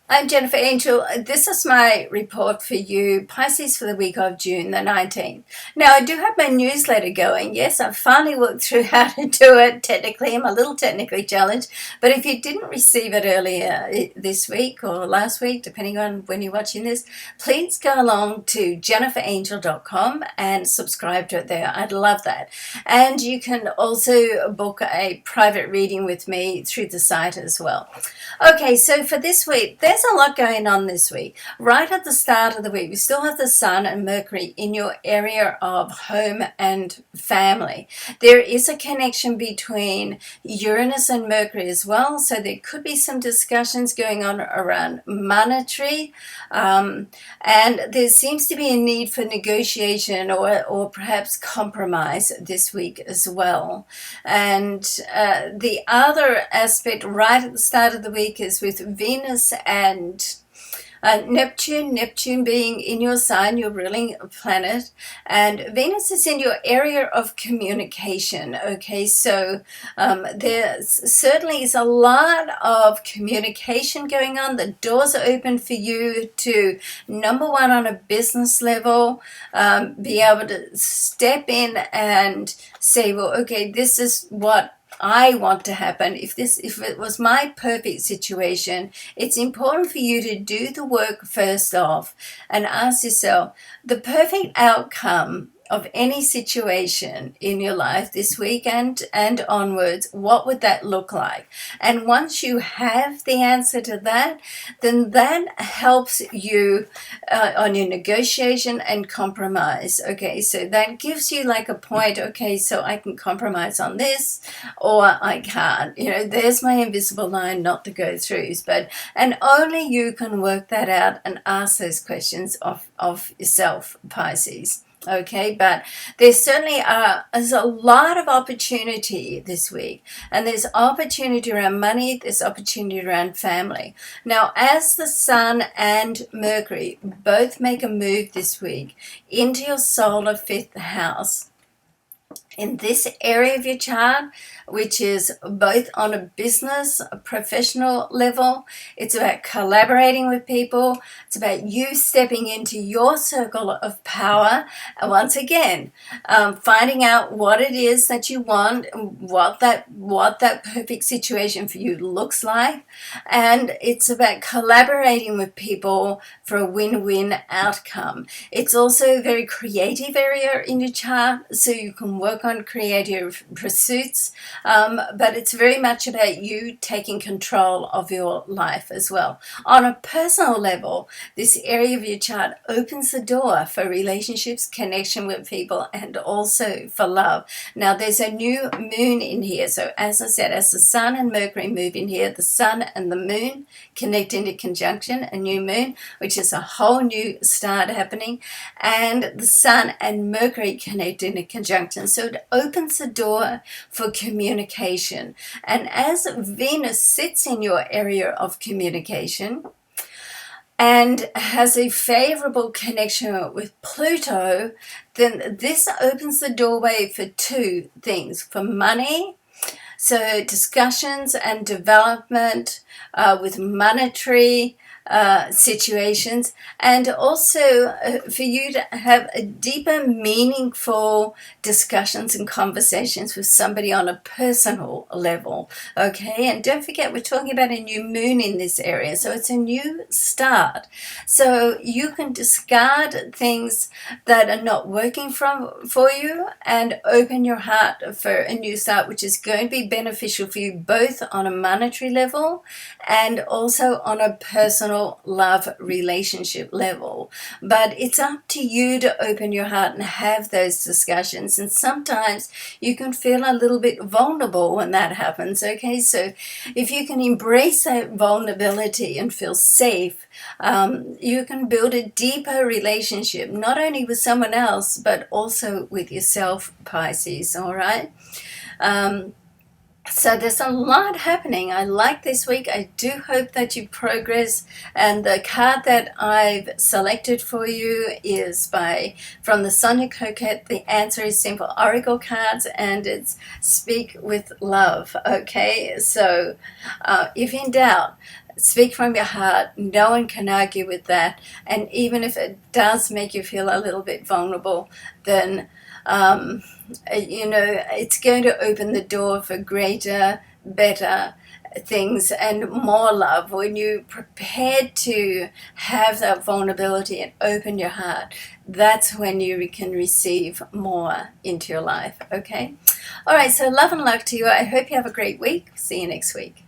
I'm Jennifer Angel. This is my report for you, Pisces, for the week of June the 19th. Now, I do have my newsletter going. Yes, I've finally worked through how to do it. Technically, I'm a little technically challenged. But if you didn't receive it earlier this week or last week, depending on when you're watching this, please go along to jenniferangel.com and subscribe to it there. I'd love that. And you can also book a private reading with me through the site as well. Okay, so for this week, there's a lot going on this week. Right at the start of the week, we still have the Sun and Mercury in your area of home and family. There is a connection between Uranus and Mercury as well, so there could be some discussions going on around monetary, and there seems to be a need for negotiation or perhaps compromise this week as well. And the other aspect right at the start of the week is with Venus and Neptune being in your sign, your ruling planet, and Venus is in your area of communication. Okay, so there certainly is a lot of communication going on. The doors are open for you to, number one, on a business level, be able to step in and say, well, okay, this is what I want to happen. If it was my perfect situation, it's important for you to do the work first off and ask yourself the perfect outcome of any situation in your life this week and onwards, what would that look like? And once you have the answer to that, then that helps you on your negotiation and compromise. Okay, so that gives you like a point. Okay, so I can compromise on this or I can't. There's my invisible line not to go through. And only you can work that out and ask those questions of yourself, Pisces. Okay, but there's a lot of opportunity this week, and there's opportunity around money, there's opportunity around family. Now, as the Sun and Mercury both make a move this week into your solar fifth house, in this area of your chart, which is both on a business, a professional level, it's about collaborating with people, it's about you stepping into your circle of power, and once again, finding out what it is that you want, what that perfect situation for you looks like, and it's about collaborating with people for a win-win outcome. It's also a very creative area in your chart, so you can work on creative pursuits, but it's very much about you taking control of your life as well. On a personal level, this area of your chart opens the door for relationships, connection with people, and also for love. Now, there's a new moon in here, so as I said, as the Sun and Mercury move in here, the Sun and the Moon connect into conjunction, a new moon, which is a whole new start happening, and the Sun and Mercury connect into conjunction, so it opens the door for communication. And as Venus sits in your area of communication and has a favorable connection with Pluto, then this opens the doorway for two things: for money, so discussions and development with monetary situations, and also for you to have a deeper, meaningful discussions and conversations with somebody on a personal level. Okay, and don't forget, we're talking about a new moon in this area, so it's a new start. So you can discard things that are not working for you and open your heart for a new start, which is going to be beneficial for you both on a monetary level and also on a personal love relationship level. But it's up to you to open your heart and have those discussions, and sometimes you can feel a little bit vulnerable when that happens. Okay, so if you can embrace that vulnerability and feel safe, you can build a deeper relationship, not only with someone else but also with yourself, Pisces. All right. So there's a lot happening. I like this week. I do hope that you progress. And the card that I've selected for you is from the Sonia Coquette. The answer is simple Oracle cards, and it's Speak with Love. Okay, so if in doubt, Speak from your heart. No one can argue with that. And even if it does make you feel a little bit vulnerable, then it's going to open the door for greater, better things and more love. When you're prepared to have that vulnerability and open your heart, that's when you can receive more into your life. Okay? All right, so love and luck to you. I hope you have a great week. See you next week.